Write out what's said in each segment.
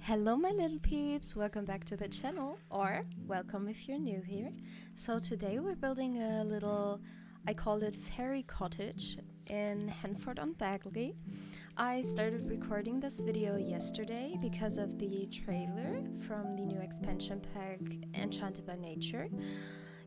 Hello my little peeps, welcome back to the channel, or welcome if you're new here. So today we're building a little, I call it fairy cottage in Henford-on-Bagley. I started recording this video yesterday because of the trailer from the new expansion pack Enchanted by Nature.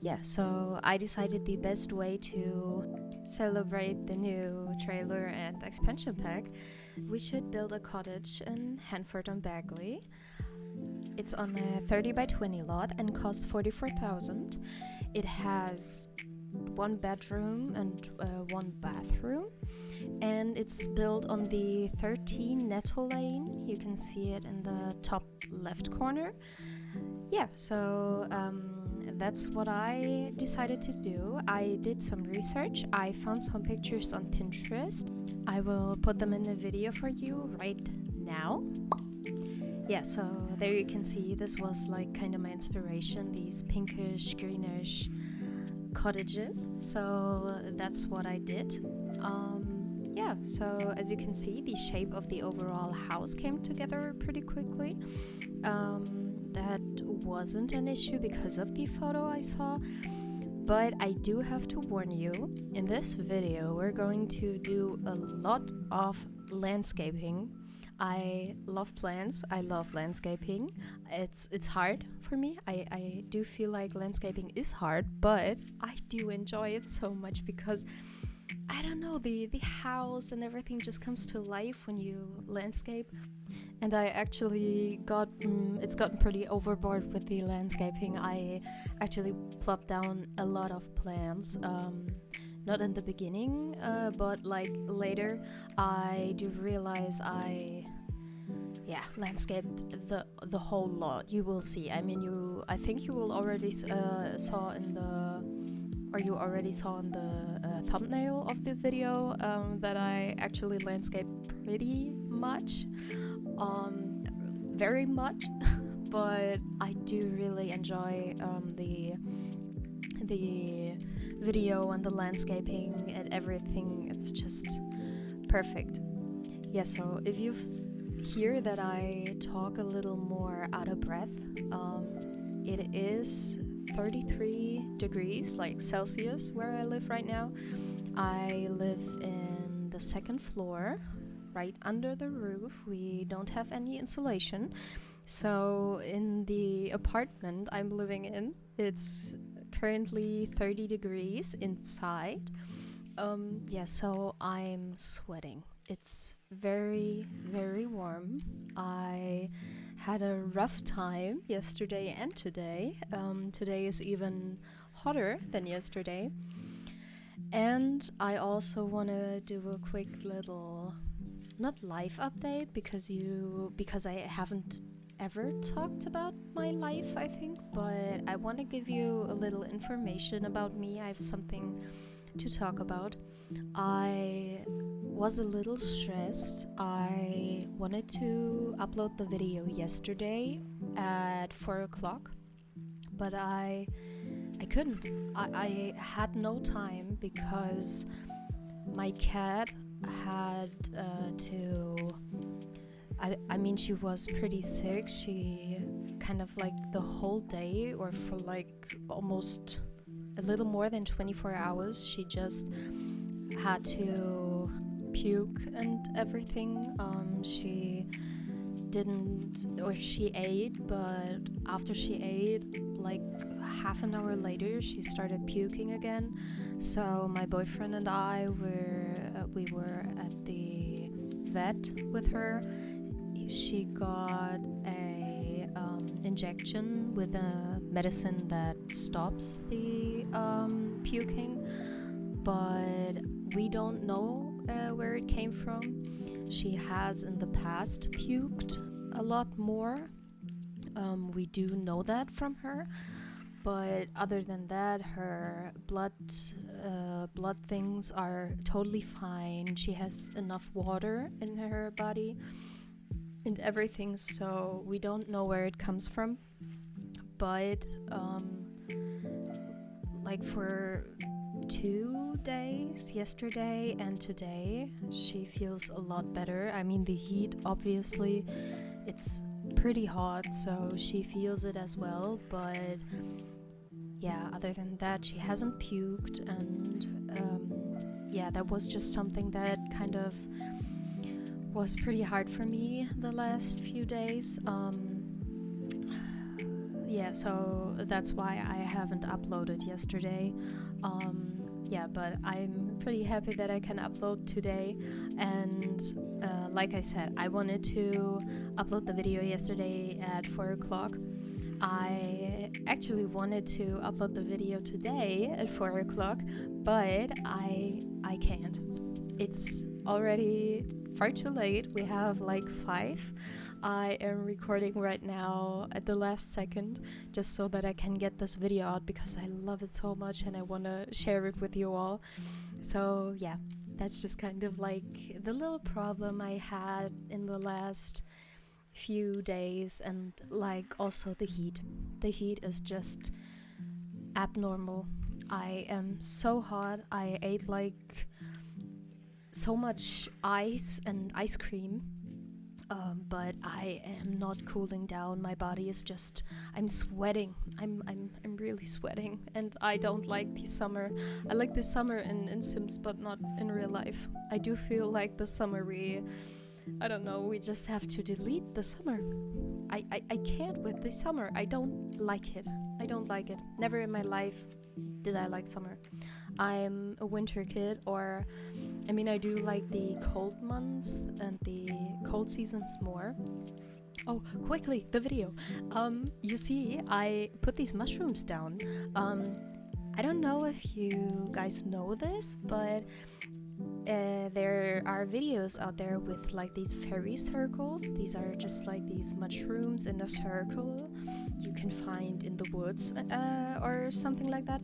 Yeah, so I decided the best way to celebrate the new trailer and expansion pack, we should build a cottage in Henford-on-Bagley. It's on a 30 by 20 lot and costs 44,000. It has one bedroom and one bathroom, and it's built on the 13 Netto lane. You can see it in the top left corner. Yeah, so that's what I decided to do. I did some research. I found some pictures on Pinterest. I will put them in a video for you right now. Yeah, so there you can see this was like kind of my inspiration, these pinkish, greenish cottages. So that's what I did. Yeah, so as you can see, the shape of the overall house came together pretty quickly. That wasn't an issue because of the photo I saw, but I do have to warn you, in this video we're going to do a lot of landscaping. I love plants, I love landscaping. It's hard for me. I do feel like landscaping is hard, but I do enjoy it so much because I don't know, the house and everything just comes to life when you landscape. And I actually it's gotten pretty overboard with the landscaping. I actually plopped down a lot of plants, not in the beginning, but like later I do realize I landscaped the whole lot. You will see. I mean, I think you will already saw in the thumbnail of the video that I actually landscaped pretty much, very much. But I do really enjoy the video and the landscaping and everything. It's just perfect. Yeah, so if you hear that I talk a little more out of breath, it is 33 degrees, like Celsius, where I live right now. I live in the second floor, right under the roof. We don't have any insulation. So in the apartment I'm living in, it's currently 30 degrees inside. So I'm sweating. It's very, very warm. I had a rough time yesterday and today. Today is even hotter than yesterday. And I also want to do a quick little, not life update, because I haven't ever talked about my life, I think, but I want to give you a little information about me. I have something to talk about. I was a little stressed. I wanted to upload the video yesterday at 4 o'clock, but I couldn't. I had no time because my cat had she was pretty sick. She kind of like the whole day, or for like almost a little more than 24 hours, she just had to puke and everything. She ate, but after she ate, like half an hour later, she started puking again. So my boyfriend and I we were at the vet with her. She got a injection with a medicine that stops the puking, but we don't know where it came from. She has in the past puked a lot more. We do know that from her, but other than that, her blood things are totally fine. She has enough water in her body and everything, so we don't know where it comes from. But like for 2 days, yesterday and today, she feels a lot better. I mean, the heat, obviously, it's pretty hot, so she feels it as well, but yeah, other than that, she hasn't puked, and yeah, that was just something that kind of was pretty hard for me the last few days. Yeah, so that's why I haven't uploaded yesterday. Yeah, but I'm pretty happy that I can upload today, and like I said, I wanted to upload the video yesterday at 4 o'clock. I actually wanted to upload the video today at 4 o'clock, but I can't. It's already far too late. We have like 5. I am recording right now at the last second just so that I can get this video out because I love it so much and I want to share it with you all. So yeah, that's just kind of like the little problem I had in the last few days, and like also the heat. The heat is just abnormal. I am so hot. I ate like so much ice and ice cream, but I am not cooling down. My body is just, I'm sweating. I'm really sweating, and I don't like the summer. I like the summer in Sims, but not in real life. I do feel like the summer I don't know, we just have to delete the summer. I can't with the summer. I don't like it. I don't like it. Never in my life did I like summer. I'm a winter kid, or I mean, I do like the cold months and the cold seasons more. Oh, quickly, the video. You see, I put these mushrooms down. I don't know if you guys know this, but there are videos out there with like these fairy circles. These are just like these mushrooms in a circle you can find in the woods or something like that.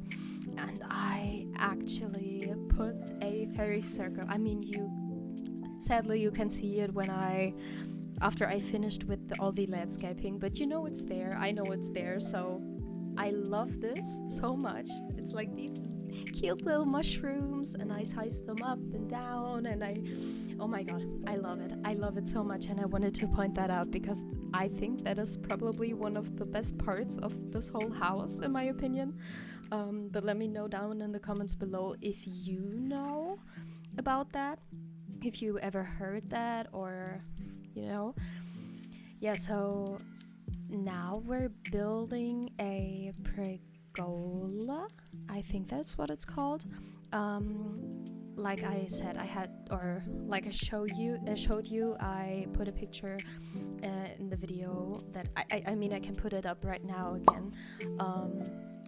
And I actually put a fairy circle. I mean, sadly you can see it after I finished with all the landscaping, but you know it's there. I know it's there, so I love this so much. It's like these cute little mushrooms, and I size them up and down, and oh my god, I love it. I love it so much, and I wanted to point that out because I think that is probably one of the best parts of this whole house, in my opinion. But let me know down in the comments below if you know about that, if you ever heard that, or you know. Yeah, so now we're building a pergola. I think that's what it's called. Like I said, like I showed you, I put a picture in the video that I mean, I can put it up right now again.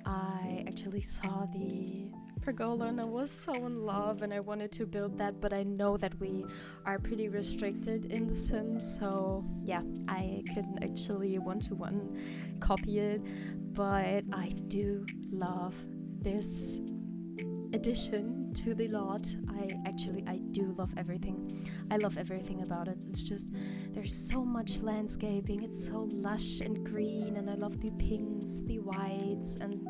I actually saw the pergola and I was so in love, and I wanted to build that, but I know that we are pretty restricted in The Sims, so yeah, I couldn't actually one-to-one copy it, but I do love this addition to the lot. I do love everything. I love everything about it. It's just, there's so much landscaping. It's so lush and green, and I love the pinks, the whites, and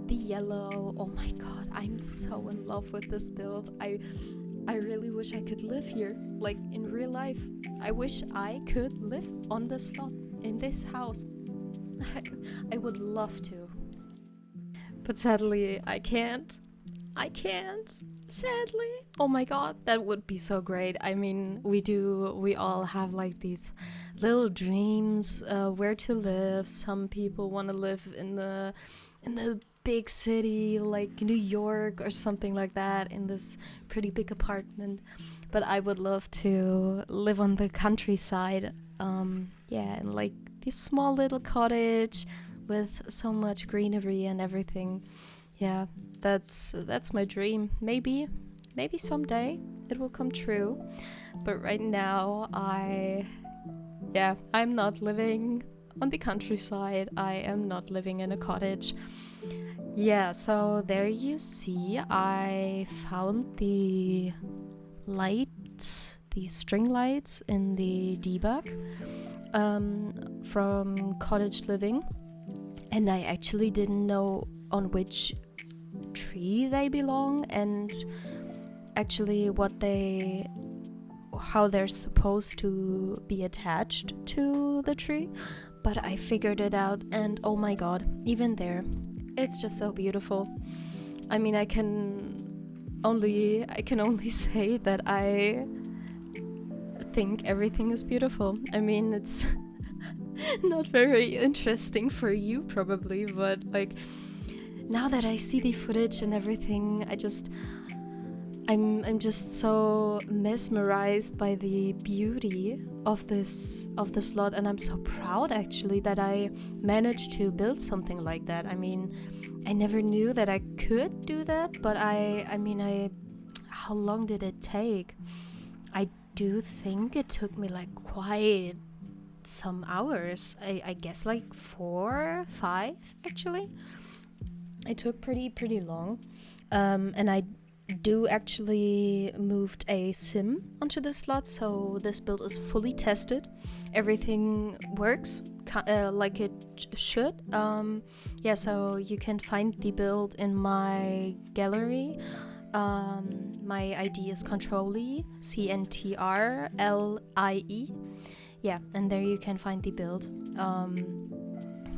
the yellow. Oh my god, I'm so in love with this build. I really wish I could live here, like in real life. I wish I could live on this lot, in this house. I would love to. But sadly, I can't. Sadly. Oh my god, that would be so great. I mean, we all have like these little dreams where to live. Some people want to live in the big city like New York or something like that, in this pretty big apartment. But I would love to live on the countryside. Yeah, in like this small little cottage with so much greenery and everything. Yeah, that's my dream. Maybe someday it will come true. But right now I'm not living on the countryside. I am not living in a cottage. Yeah, so there you see, I found the lights, the string lights in the debug from CottageLiving, and I actually didn't know on which tree they belong and actually what they how they're supposed to be attached to the tree, but I figured it out, and oh my god, even there, it's just so beautiful. I mean, I can only say that I think everything is beautiful. I mean, it's not very interesting for you probably, but like now that I see the footage and everything, I'm just so mesmerized by the beauty of this lot, and I'm so proud actually that I managed to build something like that. I mean, I never knew that I could do that, but I mean, how long did it take? I do think it took me like quite some hours. I guess like 4, 5 actually. It took pretty long, and I do actually moved a sim onto this slot, so this build is fully tested. Everything works like it should. Yeah, so you can find the build in my gallery. My ID is Cntrlie, Cntrlie. Yeah, and there you can find the build.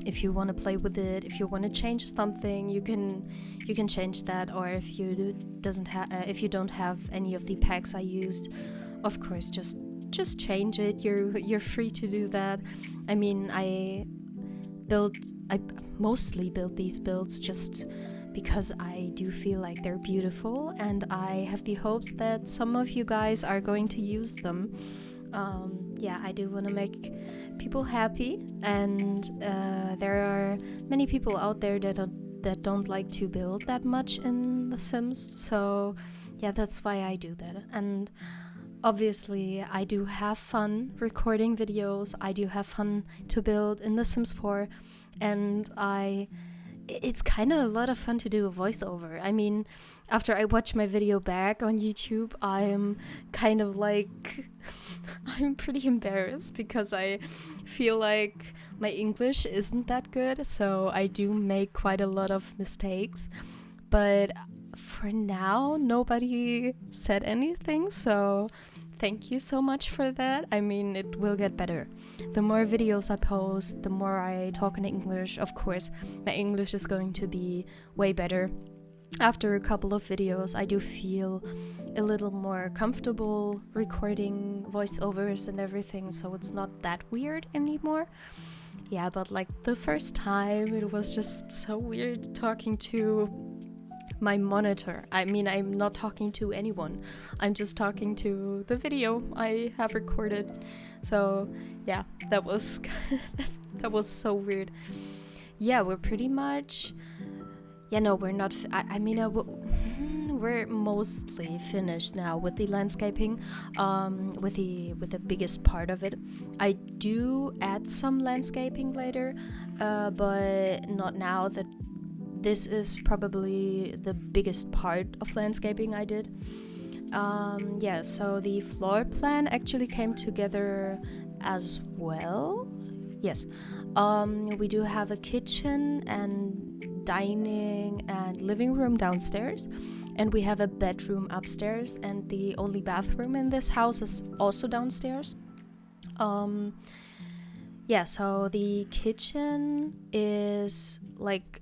If you want to play with it, if you want to change something, you can change that. Or if you don't have any of the packs I used, of course, just change it. You're free to do that. I mean, I mostly build these builds just because I do feel like they're beautiful, and I have the hopes that some of you guys are going to use them. Yeah, I do want to make people happy, and there are many people out there that don't like to build that much in The Sims, so yeah, that's why I do that. And obviously I do have fun recording videos, I do have fun to build in The Sims 4, and it's kind of a lot of fun to do a voiceover. I mean, after I watch my video back on YouTube, I'm kind of like I'm pretty embarrassed because I feel like my English isn't that good, so I do make quite a lot of mistakes. But for now, nobody said anything, so thank you so much for that. I mean, it will get better. The more videos I post, the more I talk in English, of course, my English is going to be way better. After a couple of videos, I do feel a little more comfortable recording voiceovers and everything, so it's not that weird anymore. Yeah, but like the first time, it was just so weird talking to my monitor. I mean, I'm not talking to anyone. I'm just talking to the video I have recorded. So yeah, that was that was so weird. Yeah, we're pretty much. Yeah, no, we're not. We're mostly finished now with the landscaping, with the biggest part of it. I do add some landscaping later, but not now. That this is probably the biggest part of landscaping I did. Yeah, so the floor plan actually came together as well. Yes, we do have a kitchen and dining and living room downstairs, and we have a bedroom upstairs, and the only bathroom in this house is also downstairs. Yeah, so the kitchen is like,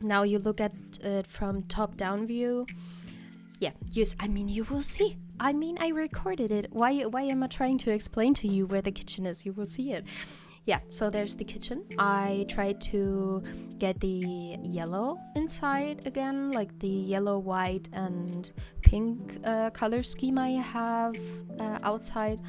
now you look at it from top down view. Yeah, I mean, you will see. I mean, I recorded it. Why am I trying to explain to you where the kitchen is? You will see it. Yeah, so there's the kitchen. I tried to get the yellow inside again, like the yellow, white, and pink color scheme I have outside.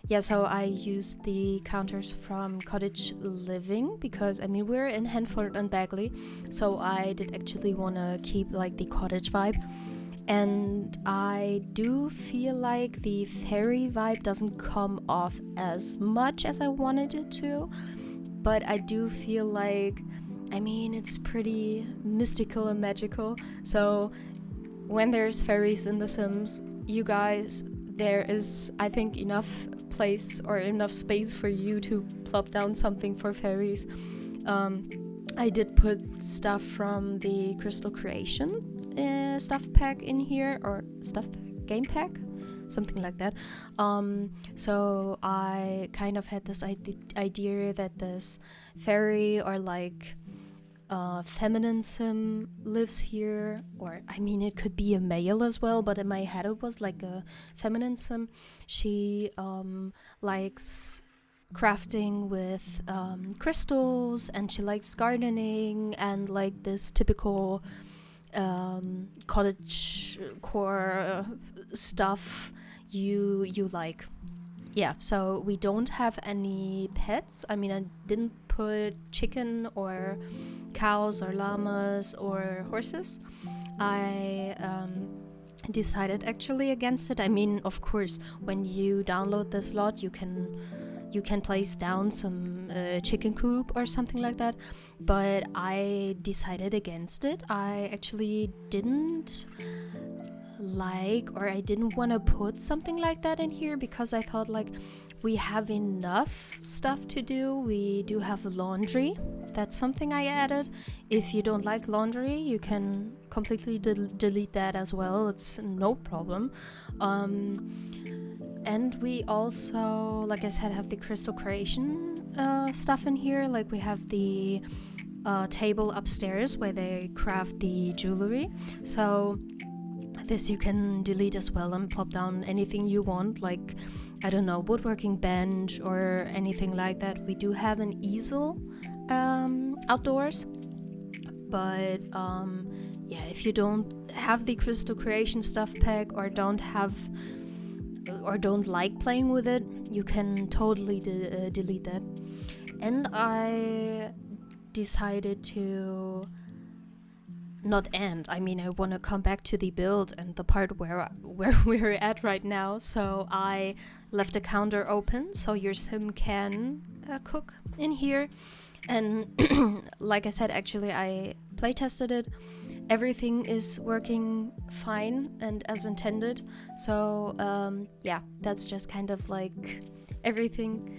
Yeah, so I used the counters from CottageLiving because, I mean, we're in HenfordonBagley, so I did actually want to keep like the cottage vibe. And I do feel like the fairy vibe doesn't come off as much as I wanted it to, but I do feel like, I mean, it's pretty mystical and magical. So when there's fairies in The Sims, you guys, there is, I think, enough place or enough space for you to plop down something for fairies. I did put stuff from the Crystal Creation stuff pack in here, or stuff pack, game pack, something like that. So I kind of had this idea that this fairy or like feminine sim lives here, or I mean it could be a male as well, but in my head it was like a feminine sim. She likes crafting with crystals, and she likes gardening and like this typical cottage core stuff you like. Yeah, so we don't have any pets. I mean, I didn't put chicken or cows or llamas or horses. I decided actually against it. I mean, of course, when you download this lot, you can place down some chicken coop or something like that, but I decided against it. I actually didn't like, or I didn't want to put something like that in here because I thought like we have enough stuff to do. We do have laundry. That's something I added. If you don't like laundry, you can completely delete that as well. It's no problem. And we also, like I said, have the crystal creation stuff in here. Like we have the table upstairs where they craft the jewelry. So this you can delete as well and plop down anything you want, like, I don't know, woodworking bench or anything like that. We do have an easel outdoors, but yeah, if you don't have the crystal creation stuff pack or don't like playing with it, you can totally delete that. And I decided to I want to come back to the build and the part where we're at right now. So I left a counter open so your sim can cook in here. And like I said, actually I play tested it. Everything is working fine and as intended. So yeah, that's just kind of like everything.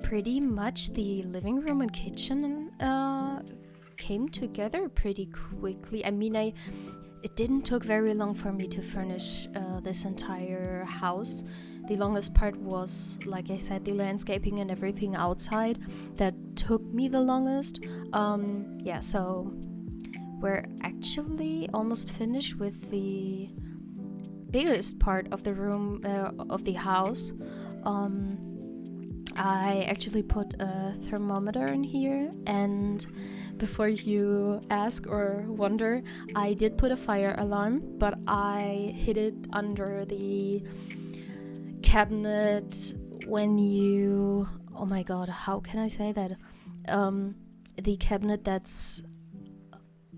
Pretty much the living room and kitchen came together pretty quickly. I mean, it didn't took very long for me to furnish this entire house. The longest part was, like I said, the landscaping and everything outside. That took me the longest. Yeah, so we're actually almost finished with the biggest part of the room of the house. I actually put a thermometer in here, and before you ask or wonder, I did put a fire alarm, but I hid it under the cabinet when you... Oh my god, how can I say that? The cabinet that's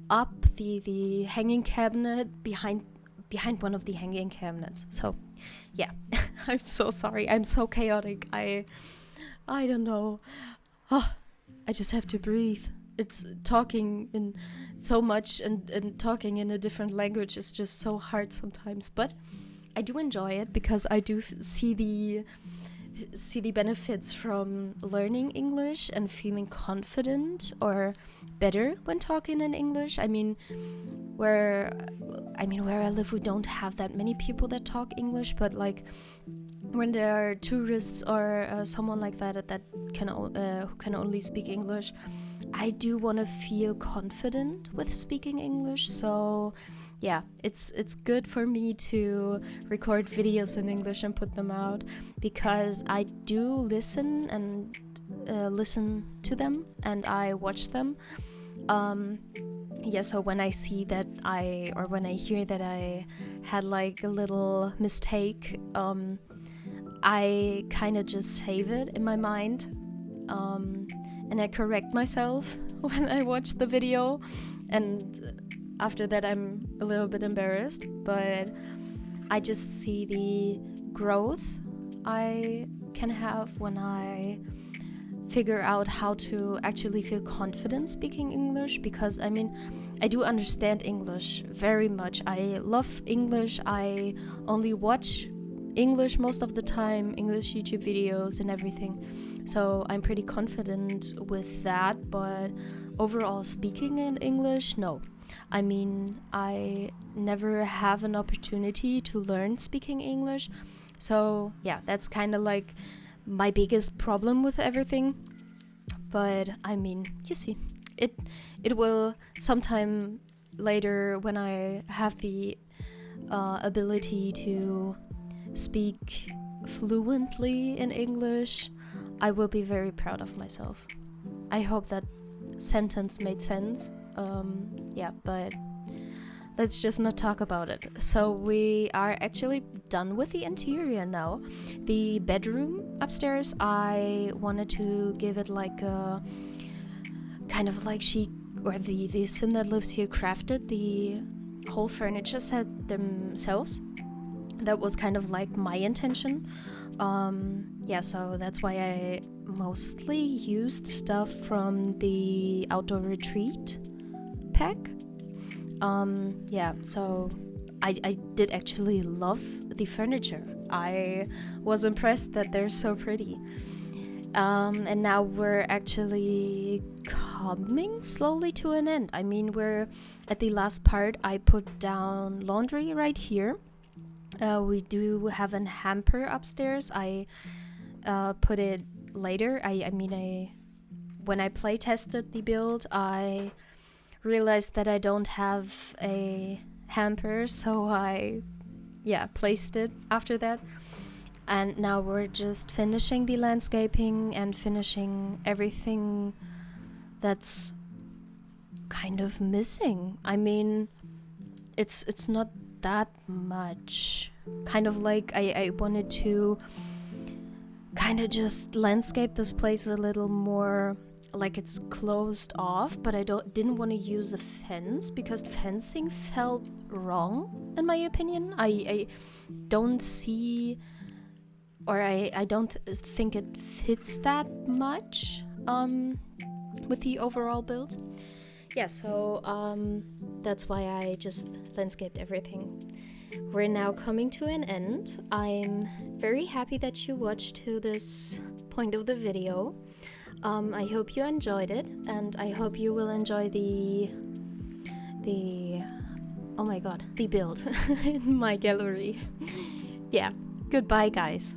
up, the hanging cabinet behind one of the hanging cabinets. So, yeah, I'm so sorry. I'm so chaotic. I don't know. Oh, I just have to breathe. It's talking in so much and talking in a different language is just so hard sometimes. But I do enjoy it because I do see the benefits from learning English and feeling confident or better when talking in English. I mean, where I live, we don't have that many people that talk English, but like when there are tourists or someone like that who can only speak English, I do want to feel confident with speaking English. So yeah, it's good for me to record videos in English and put them out because I do listen to them and I watch them. Yeah, so when I see that when I hear that I had like a little mistake, I kind of just save it in my mind, and I correct myself when I watch the video, and after that I'm a little bit embarrassed, but I just see the growth I can have when I figure out how to actually feel confident speaking English, because I mean, I do understand English very much. I love English. I only watch English most of the time, English YouTube videos and everything. So I'm pretty confident with that, but overall speaking in English, no. I mean, I never have an opportunity to learn speaking English. So yeah, that's kind of like my biggest problem with everything. But I mean, you see, it will sometime later when I have the ability to speak fluently in English, I will be very proud of myself. I hope that sentence made sense. Yeah, but let's just not talk about it. So we are actually done with the interior now. The bedroom upstairs, I wanted to give it like a kind of like the sim that lives here crafted the whole furniture set themselves. That was kind of like my intention. Yeah, so that's why I mostly used stuff from the outdoor retreat pack. Yeah, so I did actually love the furniture. I was impressed that they're so pretty. And now we're actually coming slowly to an end. I mean, we're at the last part. I put down laundry right here. We do have a hamper upstairs. I put it later. When I play tested the build, I realized that I don't have a hamper, so I placed it after that. And now we're just finishing the landscaping and finishing everything that's kind of missing. I mean, it's not that much. Kind of like I wanted to kind of just landscape this place a little more like it's closed off, but I didn't want to use a fence because fencing felt wrong in my opinion. I don't see, or I don't think it fits that much with the overall build. Yeah, so that's why I just landscaped everything. We're now coming to an end. I'm very happy that you watched to this point of the video. I hope you enjoyed it, and I hope you will enjoy the oh my god, the build in my gallery. Yeah, goodbye guys.